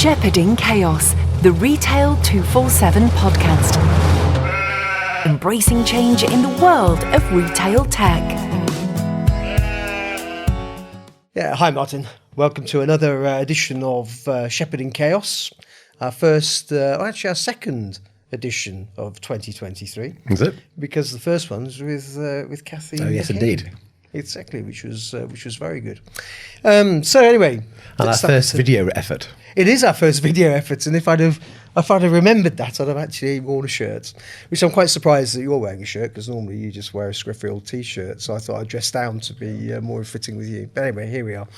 Shepherding Chaos, the Retail 247 podcast. Embracing change in the world of retail tech. Yeah, hi Martin. Welcome to another edition of Shepherding Chaos. Our first, our second edition of 2023. Is it? Because the first one was with Kathy. Oh yes, McCabe. indeed. Exactly, which was very good. So anyway, And our first video effort. It is our first video effort, and if I'd have remembered that, I'd have actually worn a shirt. Which I'm quite surprised that you're wearing a shirt, because normally you just wear a scruffy old T-shirt. So I thought I'd dress down to be more fitting with you. But anyway, here we are.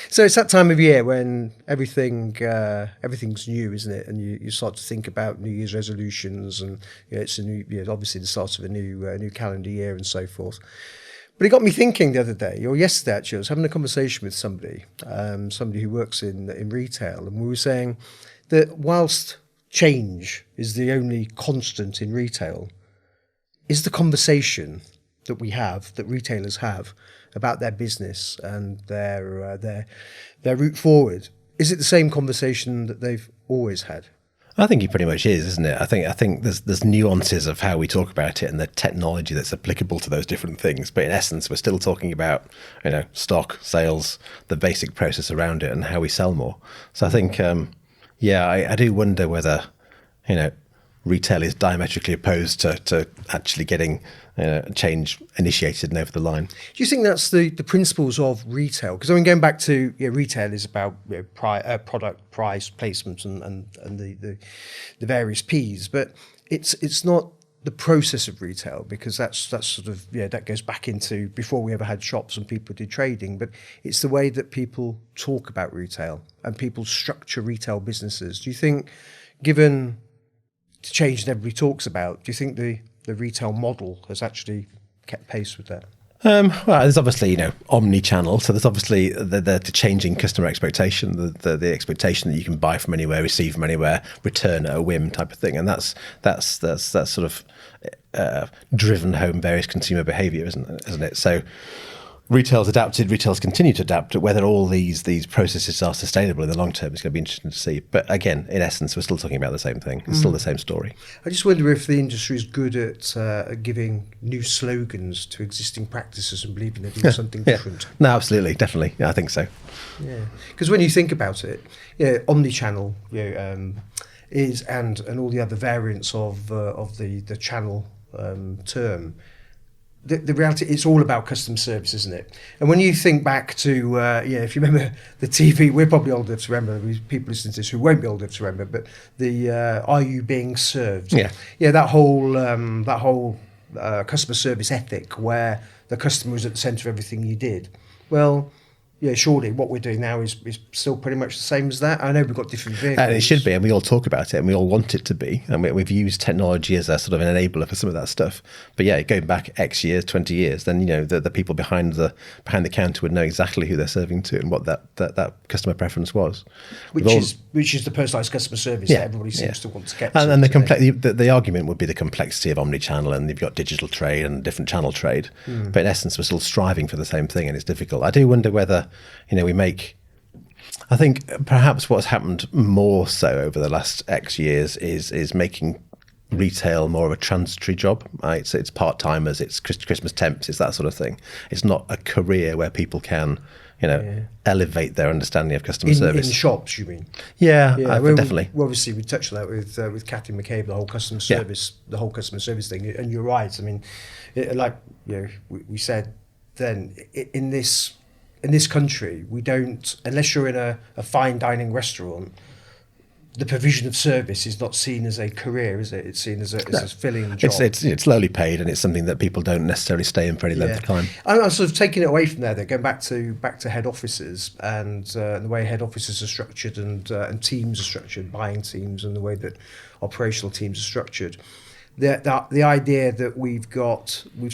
So it's that time of year when everything's new, isn't it? And you start to think about New Year's resolutions, and it's a new, obviously the start of a new calendar year and so forth. But it got me thinking the other day, or yesterday actually, I was having a conversation with somebody who works in retail, and we were saying that whilst change is the only constant in retail, is the conversation that we have, that retailers have about their business and their route forward, is it the same conversation that they've always had? I think it pretty much is, isn't it? I think there's nuances of how we talk about it and the technology that's applicable to those different things. But in essence, we're still talking about, stock, sales, the basic process around it and how we sell more. So I think, I do wonder whether, retail is diametrically opposed to actually getting change initiated and over the line. Do you think that's the principles of retail? Because going back to retail is about product, price, placement, and the various P's, but it's not the process of retail, because that's sort of that goes back into before we ever had shops and people did trading. But it's the way that people talk about retail and people structure retail businesses. Do you think, given the change that everybody talks about, do you think the retail model has actually kept pace with that? Well, there's obviously, omni-channel. So there's obviously the changing customer expectation, the expectation that you can buy from anywhere, receive from anywhere, return at a whim type of thing. And that's sort of driven home various consumer behaviour, isn't it? So retail's adapted, retail's continue to adapt. Whether all these processes are sustainable in the long term is going to be interesting to see. But again, in essence, we're still talking about the same thing. It's still the same story. I just wonder if the industry is good at giving new slogans to existing practices and believing they're doing something different. No, absolutely, definitely. Yeah, I think so. Yeah, because when you think about it, omni-channel is and all the other variants of the channel term. The reality, it's all about customer service, isn't it? And when you think back to, if you remember the TV, we're probably old enough to remember, people listening to this who won't be old enough to remember, but the Are You Being Served? Yeah, that whole customer service ethic where the customer was at the centre of everything you did. Well, surely what we're doing now is still pretty much the same as that. I know we've got different vehicles. And it should be, and we all talk about it, and we all want it to be. And we've used technology as a sort of an enabler for some of that stuff. But going back X years, 20 years, then the people behind the counter would know exactly who they're serving to and what that customer preference was. Which is the personalised customer service that everybody seems to want to get. And the argument would be the complexity of omni-channel, and you've got digital trade and different channel trade. But in essence, we're still striving for the same thing, and it's difficult. I do wonder whether I think perhaps what's happened more so over the last X years is making retail more of a transitory job. Right? So it's part-timers, it's Christmas temps, it's that sort of thing. It's not a career where people can, elevate their understanding of customer service. In shops, you mean? Yeah, definitely. Obviously, we touched on that with Kathy McCabe, the whole customer service thing. And you're right. I mean, we said then, in this country, we don't, unless you're in a fine dining restaurant, the provision of service is not seen as a career, is it? It's seen as a filling job. It's lowly paid, and it's something that people don't necessarily stay in for any length of time. I'm sort of taking it away from there, going back to head offices and the way head offices are structured and teams are structured, buying teams, and the way that operational teams are structured. The idea that we've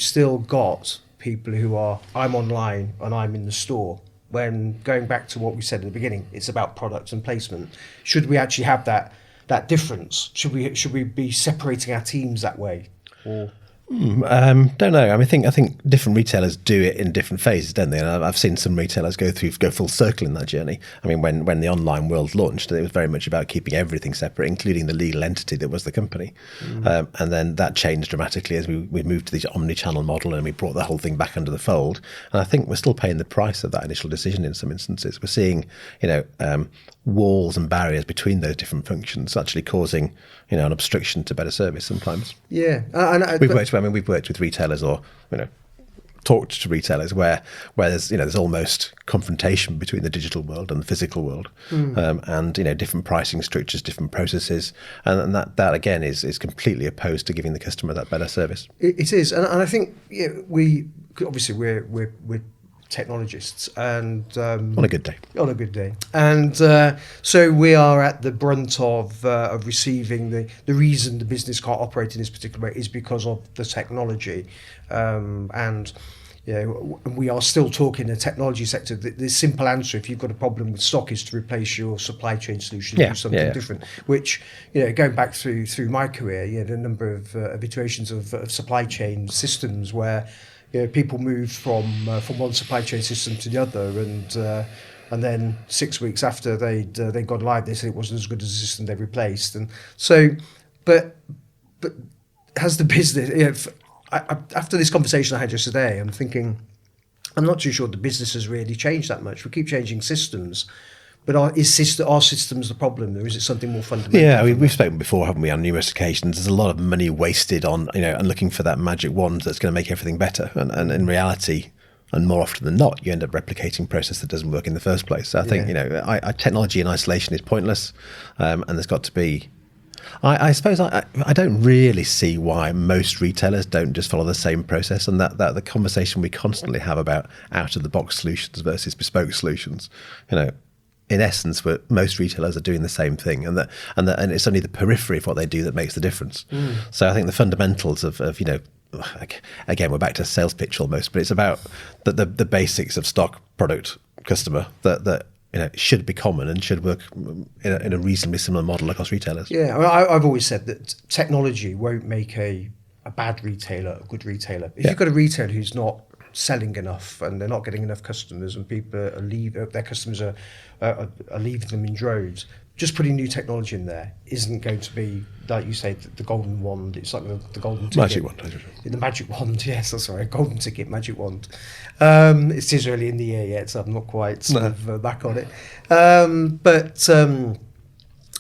still got people who are, I'm online and I'm in the store, when going back to what we said at the beginning, it's about product and placement. Should we actually have that difference? Should we be separating our teams that way? Or Don't know. I mean, I think different retailers do it in different phases, don't they? And I've seen some retailers go full circle in that journey. I mean, when the online world launched, it was very much about keeping everything separate, including the legal entity that was the company. And then that changed dramatically as we moved to this omni-channel model, and we brought the whole thing back under the fold. And I think we're still paying the price of that initial decision in some instances. We're seeing, walls and barriers between those different functions actually causing, an obstruction to better service sometimes. Yeah, We've worked with retailers, or talked to retailers where there's almost confrontation between the digital world and the physical world, and different pricing structures, different processes, and that again is completely opposed to giving the customer that better service. It is, and I think we're technologists, and On a good day, and so we are at the brunt of receiving the reason the business can't operate in this particular way is because of the technology, and we are still talking the technology sector. The simple answer, if you've got a problem with stock, is to replace your supply chain solution and do something different. Which, going back through my career, the number of iterations of supply chain systems where people moved from one supply chain system to the other, and then 6 weeks after they got live, they said it wasn't as good as the system they replaced. And so, but has the business? After this conversation I had yesterday, I'm thinking, I'm not too sure the business has really changed that much. We keep changing systems. But are systems the problem, or is it something more fundamental? Yeah, we've spoken before, haven't we, on numerous occasions? There's a lot of money wasted on, and looking for that magic wand that's going to make everything better. And in reality, and more often than not, you end up replicating a process that doesn't work in the first place. So I think, technology in isolation is pointless, and there's got to be. I suppose I don't really see why most retailers don't just follow the same process, and that the conversation we constantly have about out-of-the-box solutions versus bespoke solutions, in essence, most retailers are doing the same thing, and it's only the periphery of what they do that makes the difference. So I think the fundamentals of again, we're back to a sales pitch almost, but it's about the basics of stock, product, customer that should be common and should work in a reasonably similar model across retailers. Yeah, I've always said that technology won't make a bad retailer a good retailer. If you've got a retailer who's not selling enough and they're not getting enough customers, and people their customers are leaving them in droves, just putting new technology in there isn't going to be, like you say, the golden wand. It's like the golden ticket. Magic wand. The magic wand, yes, that's right. Golden ticket, magic wand. It is early in the year yet, so I'm not quite back on it.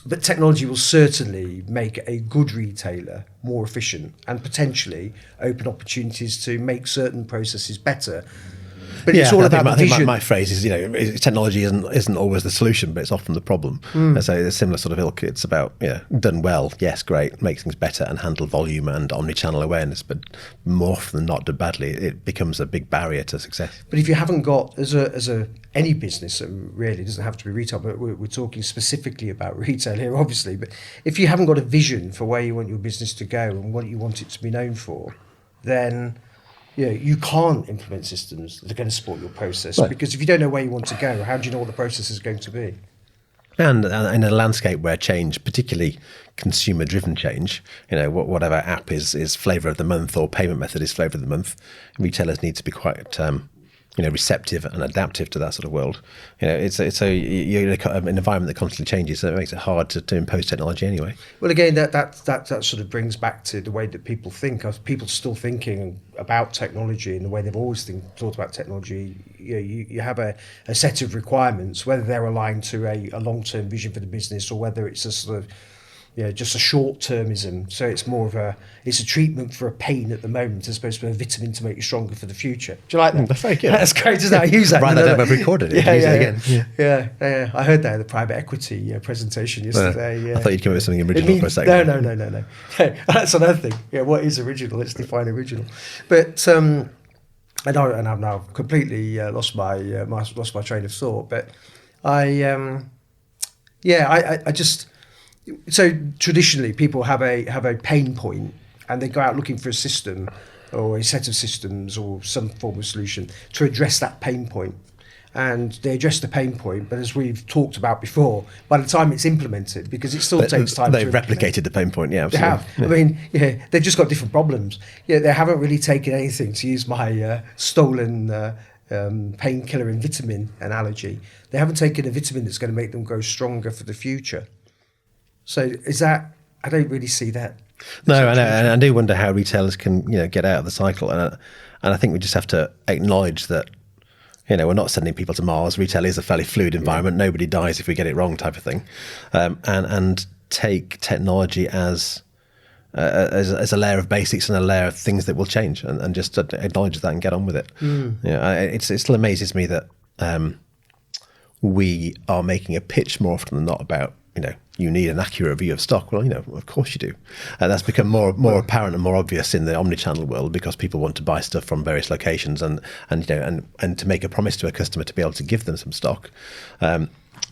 But technology will certainly make a good retailer more efficient and potentially open opportunities to make certain processes better. But it's all about the vision. My phrase is, technology isn't always the solution, but it's often the problem. So a similar sort of ilk. It's about, done well, yes, great, make things better and handle volume and omni-channel awareness. But more often than not, done badly, it becomes a big barrier to success. But if you haven't got, as any business, really, it doesn't have to be retail, but we're talking specifically about retail here, obviously. But if you haven't got a vision for where you want your business to go and what you want it to be known for, then you can't implement systems that are going to support your process, because if you don't know where you want to go, how do you know what the process is going to be? And in a landscape where change, particularly consumer-driven change, whatever app is flavour of the month or payment method is flavour of the month, retailers need to be quite receptive and adaptive to that sort of world. You're in an environment that constantly changes, so it makes it hard to impose technology anyway. Well, again, that sort of brings back to the way that people think. People still thinking about technology in the way they've always thought about technology. You have a set of requirements, whether they're aligned to a long-term vision for the business or whether it's a sort of just a short-termism. So it's more of a treatment for a pain at the moment as opposed to a vitamin to make you stronger for the future. Do you like that? That's very good. That's great, isn't it? I use that. Right, I've recorded it. Yeah. I heard that at the private equity presentation yesterday. I thought you'd come up with something original for a second. No. That's another thing. Yeah, what is original? Let's define original. But and I've now completely lost my train of thought. But I just. So traditionally, people have a pain point, and they go out looking for a system or a set of systems or some form of solution to address that pain point. and they address the pain point. But as we've talked about before, by the time it's implemented, because it still takes time. They've to implement. replicated the pain point. Yeah, They absolutely. have. I mean, they've just got different problems. Yeah, they haven't really taken anything, to use my stolen painkiller and vitamin analogy. They haven't taken a vitamin that's going to make them grow stronger for the future. So is that? I don't really see that. No, and I do wonder how retailers can get out of the cycle, and I think we just have to acknowledge that we're not sending people to Mars. Retail is a fairly fluid environment. Nobody dies if we get it wrong, type of thing, and take technology as a layer of basics and a layer of things that will change, and just acknowledge that and get on with it. It still amazes me that we are making a pitch more often than not about you need an accurate view of stock. Well, of course you do. And that's become more apparent and more obvious in the omnichannel world, because people want to buy stuff from various locations, and to make a promise to a customer to be able to give them some stock.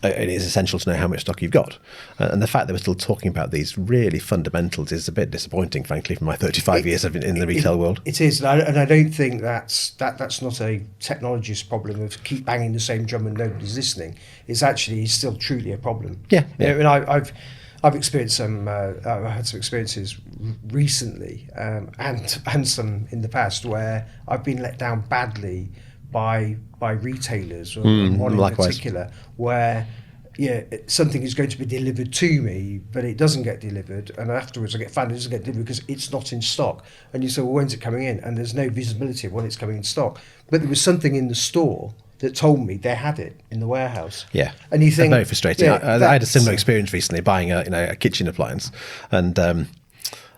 It is essential to know how much stock you've got. And the fact that we're still talking about these really fundamentals is a bit disappointing, frankly, from my 35 years in the retail world. It is, and I don't think that's not a technologist's problem of keep banging the same drum and nobody's listening. It's actually still truly a problem. Yeah. And I've experienced some. I've had some experiences recently, and some in the past, where I've been let down badly by retailers, or one in likewise. particular, where something is going to be delivered to me, but it doesn't get delivered, and afterwards I get found it doesn't get delivered because it's not in stock. And you say, well, when's it coming in? And there's no visibility of when it's coming in stock. But there was something in the store that told me they had it in the warehouse. Yeah, and you think, very frustrating. Yeah, I had a similar experience recently buying a kitchen appliance, and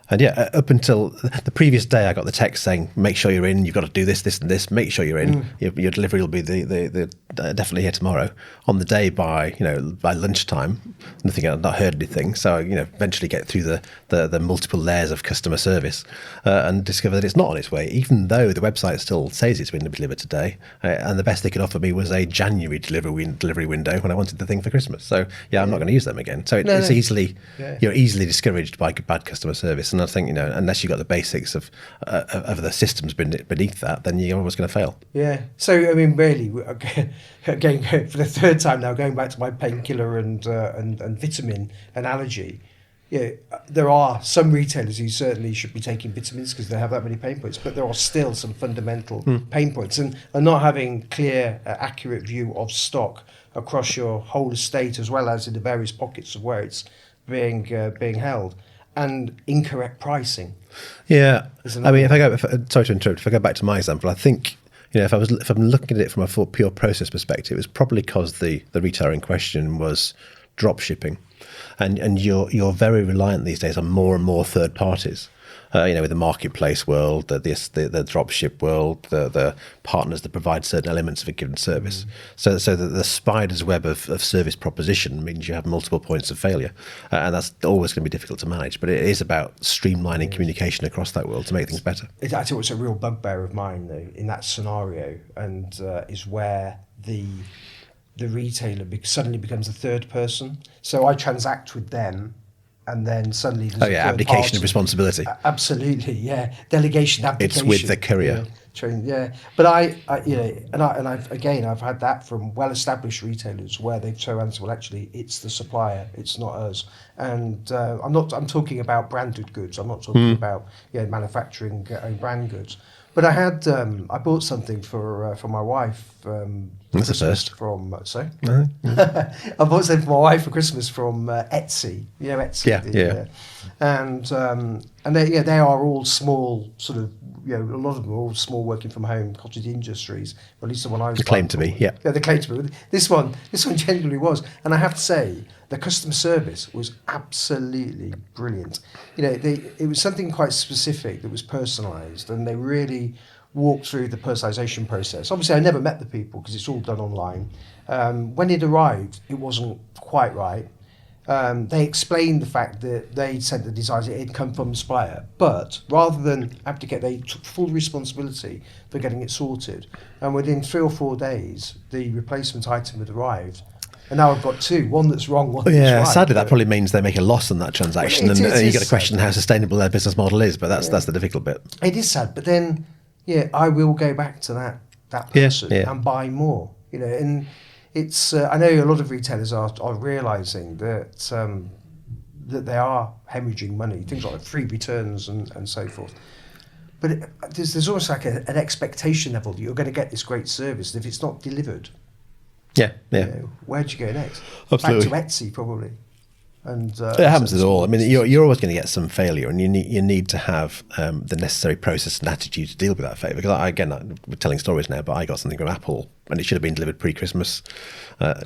up until the previous day, I got the text saying, "Make sure you're in. You've got to do this, this, and this. Make sure you're in. Your delivery will be the definitely here tomorrow." On the day, by lunchtime, nothing. I'd not heard anything. So eventually get through the multiple layers of customer service and discover that it's not on its way, even though the website still says it's been delivered today. And the best they could offer me was a January delivery window when I wanted the thing for Christmas. So I'm not going to use them again. So it's easily you're easily discouraged by bad customer service. And I think unless you've got the basics of the systems beneath that, then you're always going to fail. Yeah. So I mean, really, again, for the third time now, going back to my painkiller and vitamin analogy. Yeah, there are some retailers who certainly should be taking vitamins because they have that many pain points, but there are still some fundamental pain points, and not having clear, accurate view of stock across your whole estate, as well as in the various pockets of where it's being held. And incorrect pricing. Yeah, I mean, sorry to interrupt. If I go back to my example, I think if I'm looking at it from a pure process perspective, it's probably because the retailer in question was drop shipping, and you're very reliant these days on more and more third parties. With the marketplace world, the drop ship world, the partners that provide certain elements of a given service. So the spider's web of service proposition means you have multiple points of failure, and that's always going to be difficult to manage. But it is about streamlining communication across that world to make things better. I think it's a real bugbear of mine, though, in that scenario, and is where the retailer suddenly becomes a third person. So I transact with them, and then suddenly there's abdication of responsibility. Absolutely, yeah. Delegation, abdication. It's with the courier. But I've had that from well-established retailers where they've turned around and said, well, actually, it's the supplier, it's not us. And I'm talking about branded goods. I'm not talking about manufacturing own brand goods. But I bought something for my wife. That's the first. I bought something for my wife for Christmas from Etsy. Etsy. Yeah. And they are all small, sort of. A lot of them are all small, working from home cottage industries. Or at least the one I was. They claim to be. Yeah, they claim to be. This one genuinely was, and I have to say, the customer service was absolutely brilliant. It was something quite specific that was personalised, and they really walked through the personalisation process. Obviously, I never met the people because it's all done online. When it arrived, it wasn't quite right. They explained the fact that they sent the designs, it had come from the supplier, but rather than abdicate, they took full responsibility for getting it sorted. And within 3 or 4 days, the replacement item had arrived. And now I've got two, one that's wrong, one that's right. Sadly, that probably means they make a loss on that transaction, and you've got to question how sustainable their business model is, but that's the difficult bit. It is sad, but then, I will go back to that person and buy more. You know, and it's I know a lot of retailers are realising that that they are hemorrhaging money, things like free returns and so forth. But there's almost like an expectation level that you're going to get this great service, and if it's not delivered, Yeah. you know, where do you go next? Absolutely. Back to Etsy, probably. And it happens at all. I mean, you're always going to get some failure, and you need to have the necessary process and attitude to deal with that failure. Because we're telling stories now, but I got something from Apple, and it should have been delivered pre-Christmas.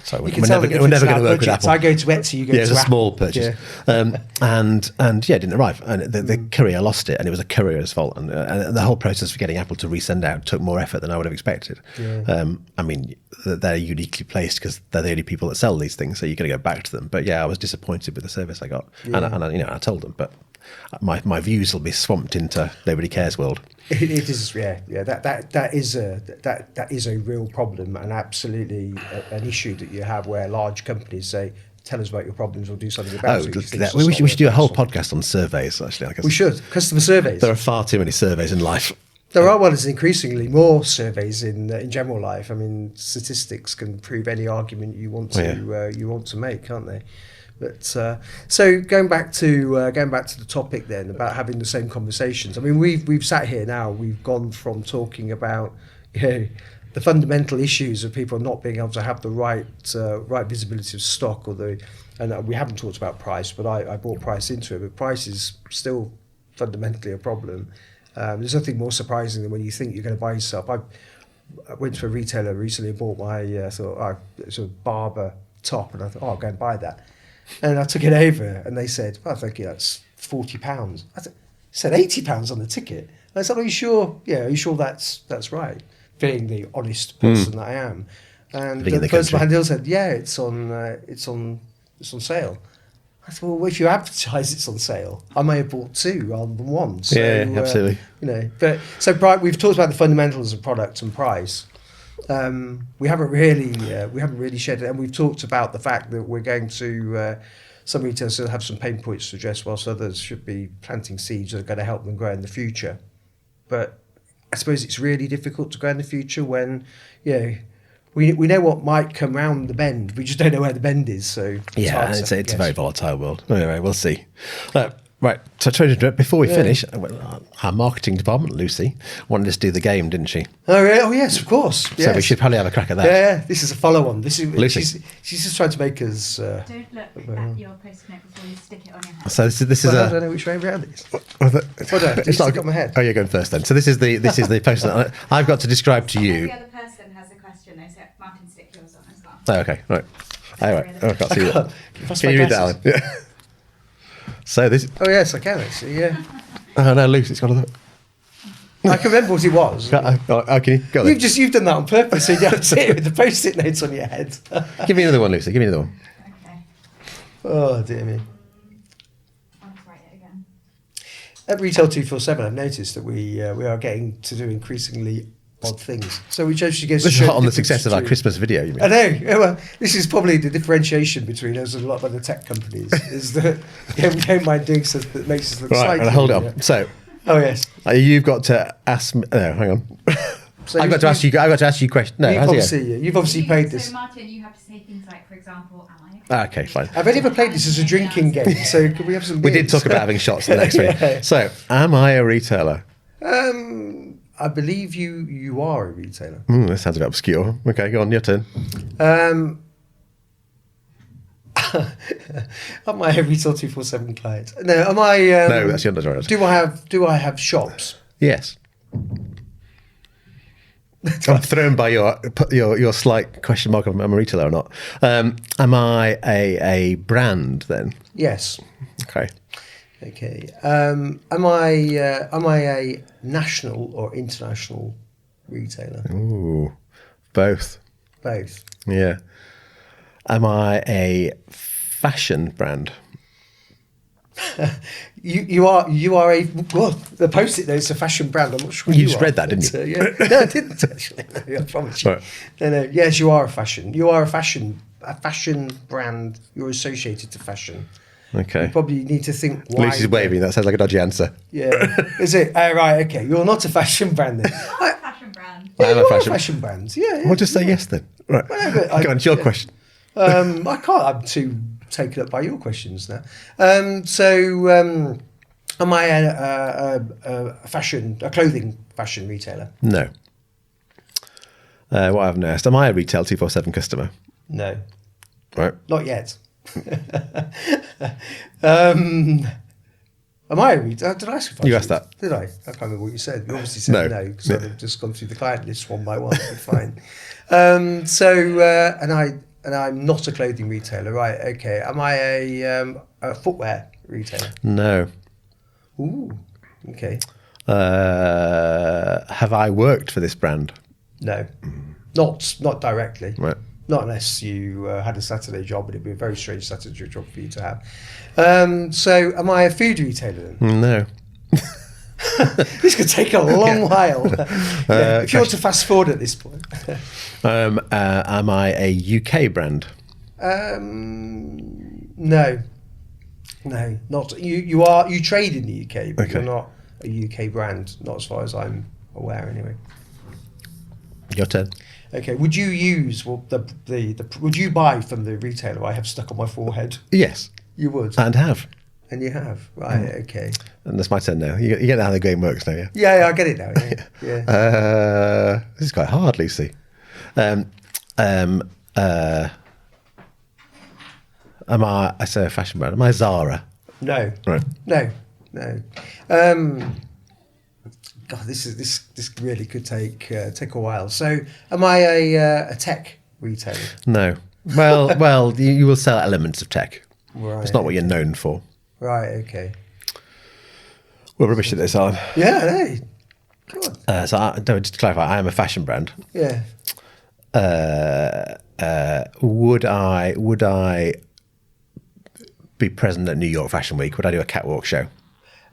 So we're never going to work with Apple. I go to Etsy, you go to it's Apple. a small purchase, and it didn't arrive, and the courier lost it, and it was a courier's fault, and the whole process for getting Apple to resend out took more effort than I would have expected. Yeah. I mean, they're uniquely placed because they're the only people that sell these things, so you're going to go back to them. But yeah, I was disappointed with the service I got, and I told them, but my views will be swamped into nobody cares world. It is, yeah. That is a real problem, and absolutely an issue that you have where large companies say, "Tell us about your problems, we'll do something about it." We should do a whole podcast on surveys. Actually, I guess we should. Customer surveys. There are far too many surveys in life. There are, well, there's increasingly more surveys in general life. I mean, statistics can prove any argument you want to make, can't they? But so going back to the topic then about having the same conversations. I mean, we've sat here now. We've gone from talking about the fundamental issues of people not being able to have the right visibility of stock, and we haven't talked about price, but I brought price into it. But price is still fundamentally a problem. There's nothing more surprising than when you think you're going to buy yourself. I went to a retailer recently and bought my sort of barber top, and I thought, I'll go and buy that. And I took it over, and they said, "Well, thank you, that's £40." I said £80 on the ticket. And I said, "Are you sure? Yeah, are you sure that's right?" Being the honest person that I am, and the person behind the deal said, "Yeah, it's on sale." I thought, well, if you advertise it's on sale, I may have bought two rather than one. So, absolutely. But we've talked about the fundamentals of product and price. We haven't really shared it, and we've talked about the fact that we're going to some retailers will have some pain points to address, whilst others should be planting seeds that are going to help them grow in the future. But I suppose it's really difficult to grow in the future when we know what might come round the bend. We just don't know where the bend is. So it's a very volatile world. Anyway, we'll see. Right, so before we finish, our marketing department, Lucy, wanted us to do the game, didn't she? Oh, yeah. Oh yes, of course. Yes. So we should probably have a crack at that. Yeah, this is a follow-on. Lucy. She's just trying to make us... Don't look at your post-it note before you stick it on your head. So this is I don't know which way around it is. It's not on my head. Oh, you're going first then. So this is the post-it. I've got to describe to you... Every other person has a question, though, so Martin, stick yours on as well. Oh, okay, right. All right. I can't see that. Can you read that, Alan? Yeah. So this. Oh yes, I can actually. Yeah. Oh no, Lucy's got a. I can remember what it was. Can you go then? You've done that on purpose. So you have to sit with the post-it notes on your head. Give me another one, Lucy. Give me another one. Okay. Oh dear me. I'll write it again. At Retail 247, I've noticed that we are getting to do increasingly odd things. So which actually goes This to is show on the difference success of our between- Christmas video. You mean? I know. Yeah, well, this is probably the differentiation between us and a lot of other tech companies. Is that we don't mind doing stuff that makes us look Right, psycho. and hold it up. So. Oh yes. You've got to ask me. No, hang on. So I've got to ask you questions. No, you've obviously played this. So Martin, you have to say things like, for example, am I? Okay, fine. I've only ever played this as a drinking game, so could we have some? We did beers? talk about having shots in the next Yeah. week. So, am I a retailer? I believe you are a retailer. That sounds a bit obscure. Okay, go on, your turn. Am I a Retail 247 client? No, am I? No, that's your answer. Do I have shops? Yes. I'm thrown by your slight question mark of am I a retailer or not. Am I a brand then? Yes. Okay. Okay. Am I a national or international retailer? Ooh, both. Both. Yeah. Am I a fashion brand? You are a well. The Post-it note's a fashion brand. I'm not sure You you just are, read that, didn't but, you? yeah. No, I didn't actually. No, I promise you. Right. No. Yes, you are a fashion. You are a fashion brand. You're associated to fashion. Okay. You probably need to think why. Lucy's waving. That sounds like a dodgy answer. Yeah. Is it? Oh, right. Okay. You're not a fashion brand then. I'm a fashion brand. I am you a are fashion brand. Yeah. Well, just say yes then. Right. Well, but Go on, it's your question. I can't. I'm too taken up by your questions now. Am I a clothing fashion retailer? No. What I haven't asked, am I a retail 247 customer? No, Right. not yet. Am I a retailer? Did I ask if I You was asked that. Did I? I can't remember what you said. You obviously said No. no because Yeah. I've just gone through the client list one by one. But fine. And I'm not a clothing retailer, right? Okay. Am I a footwear retailer? No. Ooh. Okay. Have I worked for this brand? No, not directly. Right. Not unless you had a Saturday job, but it'd be a very strange Saturday job for you to have. So, am I a food retailer then? No. This could take a long while. If you want to fast forward at this point. Am I a UK brand? No, not you. You trade in the UK, but Okay. you're not a UK brand. Not as far as I'm aware, anyway. Your turn. Okay. Would you use would you buy from the retailer I have stuck on my forehead? Yes. You would, And have. and you have, right? Okay. And that's my turn now. You get how the game works now, yeah? Yeah, I get it now. Yeah. This is quite hard, Lucy. Am I say a fashion brand? Am I Zara? No. Right. No. God, this really could take a while. So, am I a tech retailer? No. Well, you will sell elements of tech. Right. It's not what you're known for. Right. Okay. We're rubbish at this, aren't we? Yeah. Hey. Good. Just to clarify, I am a fashion brand. Yeah. Would I be present at New York Fashion Week? Would I do a catwalk show?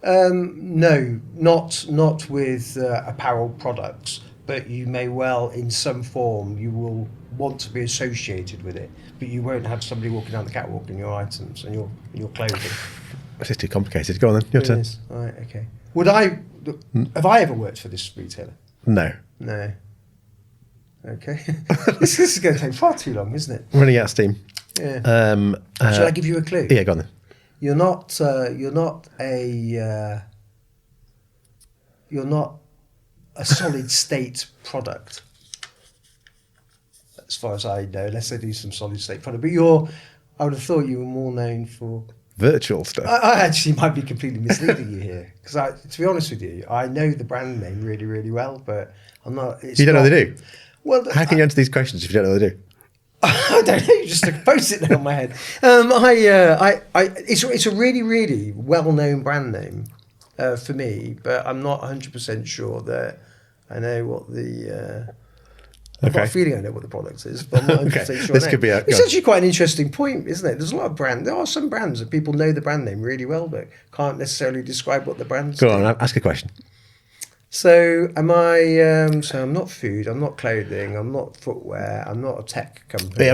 No, not with apparel products, but you may well, in some form, you will want to be associated with it, but you won't have somebody walking down the catwalk in your items and your clothing. This is too complicated. Go on then, your turn. Yes. Right. Okay. Have I ever worked for this retailer? No. No. Okay. This is going to take far too long, isn't it? Running out of steam. Yeah. Uh, Shall I give you a clue? Yeah, go on then. You're not a solid state product, as far as I know, unless they do some solid state product. But I would have thought you were more known for. Virtual stuff. I actually might be completely misleading you here, because to be honest with you, I know the brand name really, really well, but I'm not. You don't know what they do? Well, How can you answer these questions if you don't know what they do? I don't know. You just post it now on my head. It's a really, really well-known brand name for me, but I'm not 100% sure that I know what the. I've got a feeling I know what the product is, but I'm not 100% sure. This could be it's actually quite an interesting point, isn't it? There's a lot of brands. There are some brands that people know the brand name really well, but can't necessarily describe what the brand's. Go on, ask a question. So am I? So I'm not food. I'm not clothing. I'm not footwear. I'm not a tech company.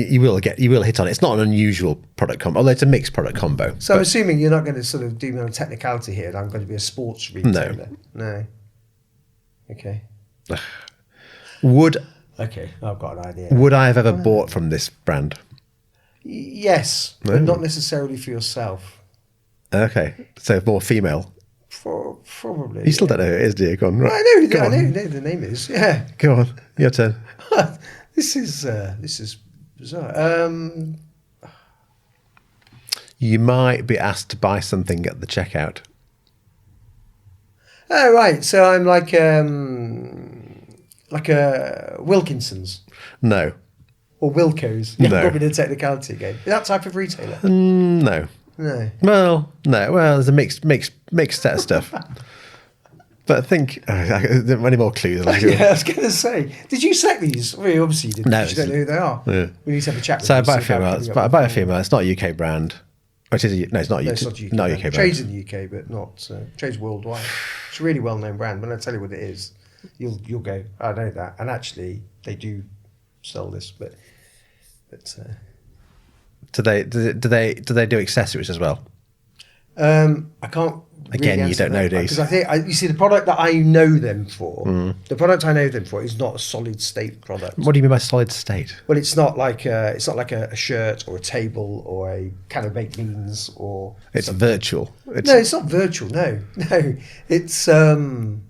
You will hit on it. It's not an unusual product combo, although it's a mixed product combo. So I'm assuming you're not going to sort of do me on a technicality here. That I'm going to be a sports retailer. No. Okay. Okay, I've got an idea. Would I have ever bought from this brand? Yes, but not necessarily for yourself. Okay, so more female. Probably. You still don't know who it is, do you? Go on. Right. I know who the name is. Yeah. Go on, your turn. This is bizarre. You might be asked to buy something at the checkout. Oh right, so I'm like a Wilkinson's No. or Wilco's. Yeah, No. probably the technicality again. That type of retailer. No. No. Well, no. Well, there's a mixed set of stuff. But I think there are any more clues. Yeah, I was going to say, did you select these? Well, obviously you didn't. No, You don't know who they are. Yeah. We need to have a chat with So I them. buy a see how female. coming I up buy a with- female. It's not a UK brand. Oh, it is no, it's not No, UK. it's not UK. Not brand. UK brand. Trades in the UK, but not trades worldwide. It's a really well-known brand. When I tell you what it is, you'll go, I know that. And actually, they do sell this, but Do they do accessories as well? I can't. Again, really you don't know, do you? Because I think you see the product that I know them for. The product I know them for is not a solid state product. What do you mean by solid state? Well, it's not like a shirt or a table or a can of baked beans or. It's virtual. No, it's not virtual. No, it's something.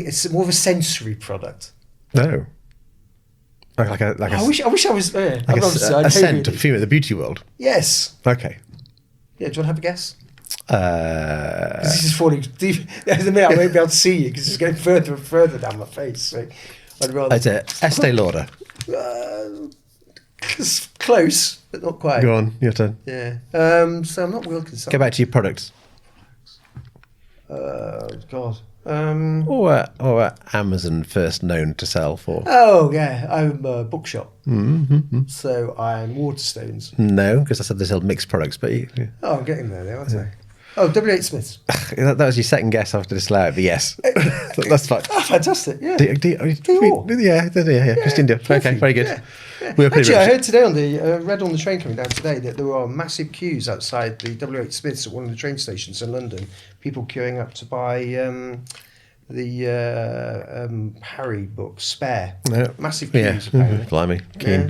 It's more of a sensory product. No. Like a I wish I was there. like a scent of perfume at the beauty world. Yes. Okay. Yeah. Do you want to have a guess? Because this is falling deep. There's a minute I won't be able to see you because it's going further and further down my face. So I'd rather. It's a Estee Lauder. Close, but not quite. Go on, your turn. Yeah. So I'm not Wilkinson. Go back to your products. God. Or Amazon first known to sell for? Oh yeah, I'm a bookshop. So I'm Waterstones. No, because I said they sell mixed products, but you, yeah. Oh, I'm getting there now, aren't I? Oh, W.H. Smiths. that was your second guess after this loud, but yes. That's fine. Oh, fantastic, yeah. Yeah, Christian Dior. Okay, very good. Yeah. We were pretty Actually, I much- heard today read on the train coming down today that there were massive queues outside the W.H. Smiths at one of the train stations in London. People queuing up to buy the Harry book, Spare. Yeah. Massive Yeah, queues, apparently. blimey, keen. Yeah.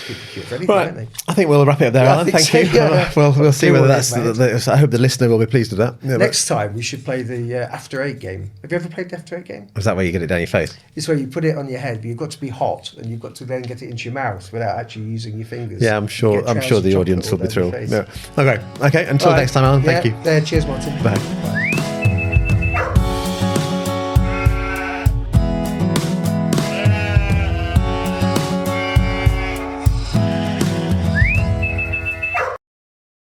People queue for everything, don't Right, they? I think we'll wrap it up there, Yeah, I Alan. think Thank so, you. yeah. We'll see See whether what that's. it is, I hope the listener will be pleased with that. Yeah, Next time we should play the After Eight game. Have you ever played the After Eight game? is that where you get it down your face? It's where you put it on your head, but you've got to be hot, and you've got to then get it into your mouth without actually using your fingers. Yeah, I'm You sure. get I'm trouser sure the chocolate audience all will be down your thrilled. face. Yeah. Okay. Until All right. next time, Alan. Thank Yeah, you. cheers, Martin. Bye.